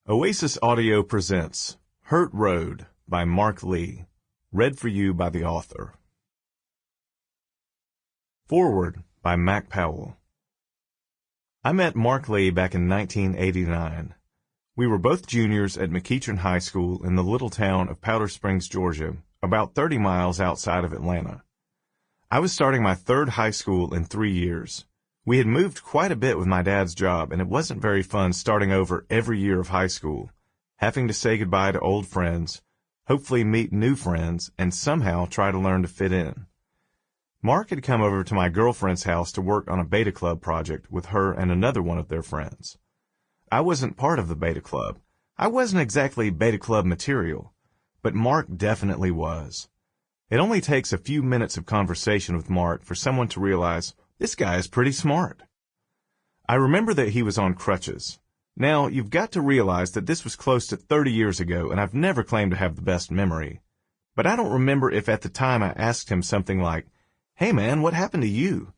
Oasis Audio presents Hurt Road by Mark Lee, read for you by the author. Foreword by Mac Powell. I met Mark Lee back in 1989. We were both juniors at McEachern High School in the little town of Powder Springs, Georgia, about 30 miles outside of Atlanta. I was starting my third high school in 3 years. We had moved quite a bit with my dad's job, and it wasn't very fun starting over every year of high school, having to say goodbye to old friends, hopefully meet new friends, and somehow try to learn to fit in. Mark had come over to my girlfriend's house to work on a beta club project with her and another one of their friends. I wasn't part of the beta club. I wasn't exactly beta club material, but Mark definitely was. It only takes a few minutes of conversation with Mark for someone to realize, this guy is pretty smart. I remember that he was on crutches. Now, you've got to realize that this was close to 30 years ago, and I've never claimed to have the best memory. But I don't remember if at the time I asked him something like, "Hey man, what happened to you?"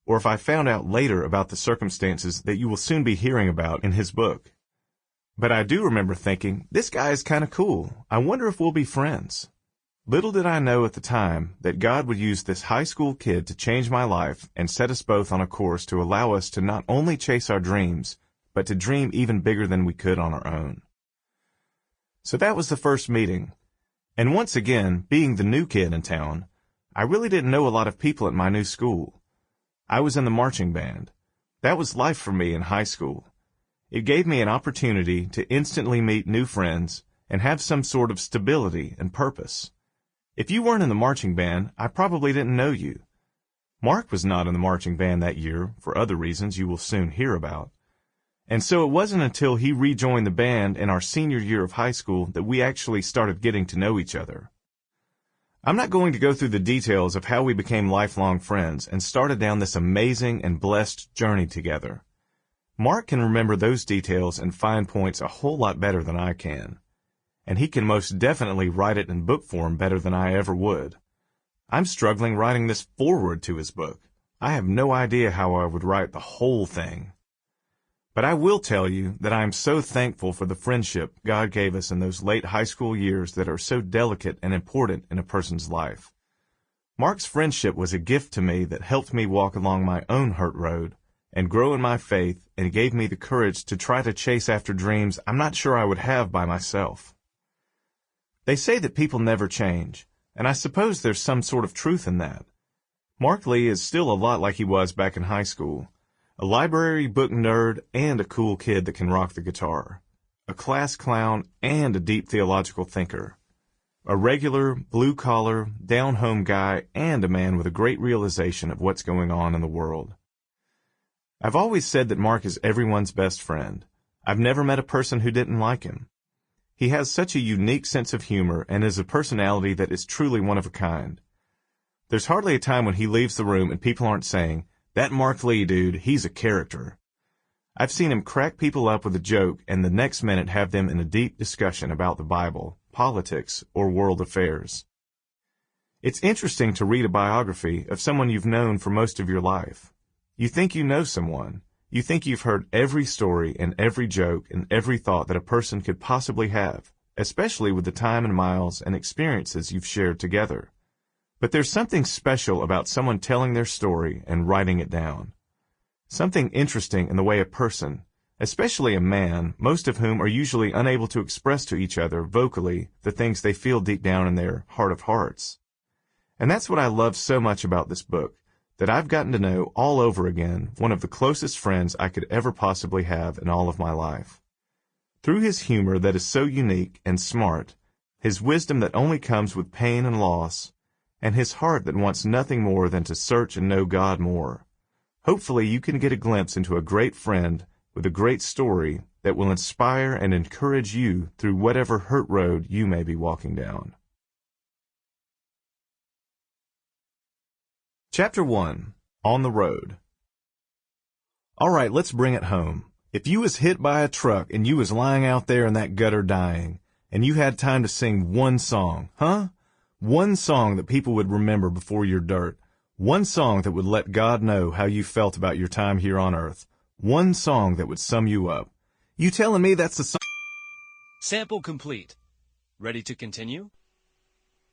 Or if I found out later about the circumstances that you will soon be hearing about in his book. But I do remember thinking, this guy is kind of cool. I wonder if we'll be friends. Little did I know at the time that God would use this high school kid to change my life and set us both on a course to allow us to not only chase our dreams, but to dream even bigger than we could on our own. So that was the first meeting. And once again, being the new kid in town, I really didn't know a lot of people at my new school. I was in the marching band. That was life for me in high school. It gave me an opportunity to instantly meet new friends and have some sort of stability and purpose. If you weren't in the marching band, I probably didn't know you. Mark was not in the marching band that year, for other reasons you will soon hear about. And so it wasn't until he rejoined the band in our senior year of high school that we actually started getting to know each other. I'm not going to go through the details of how we became lifelong friends and started down this amazing and blessed journey together. Mark can remember those details and fine points a whole lot better than I can. And he can most definitely write it in book form better than I ever would. I'm struggling writing this foreword to his book. I have no idea how I would write the whole thing. But I will tell you that I am so thankful for the friendship God gave us in those late high school years that are so delicate and important in a person's life. Mark's friendship was a gift to me that helped me walk along my own hurt road and grow in my faith and gave me the courage to try to chase after dreams I'm not sure I would have by myself. They say that people never change, and I suppose there's some sort of truth in that. Mark Lee is still a lot like he was back in high school, a library book nerd and a cool kid that can rock the guitar, a class clown and a deep theological thinker, a regular, blue-collar, down-home guy and a man with a great realization of what's going on in the world. I've always said that Mark is everyone's best friend. I've never met a person who didn't like him. He has such a unique sense of humor and is a personality that is truly one of a kind. There's hardly a time when he leaves the room and people aren't saying, "That Mark Lee dude, he's a character." I've seen him crack people up with a joke and the next minute have them in a deep discussion about the Bible, politics, or world affairs. It's interesting to read a biography of someone you've known for most of your life. You think you know someone. You think you've heard every story and every joke and every thought that a person could possibly have, especially with the time and miles and experiences you've shared together. But there's something special about someone telling their story and writing it down. Something interesting in the way a person, especially a man, most of whom are usually unable to express to each other vocally the things they feel deep down in their heart of hearts. And that's what I love so much about this book, that I've gotten to know all over again one of the closest friends I could ever possibly have in all of my life. Through his humor that is so unique and smart, his wisdom that only comes with pain and loss, and his heart that wants nothing more than to search and know God more, hopefully you can get a glimpse into a great friend with a great story that will inspire and encourage you through whatever hurt road you may be walking down. Chapter 1. On the Road. All right, let's bring it home. If you was hit by a truck and you was lying out there in that gutter dying, and you had time to sing one song, one song that people would remember before your dirt, one song that would let God know how you felt about your time here on earth, one song that would sum you up. You telling me that's the song? Sample complete. Ready to continue?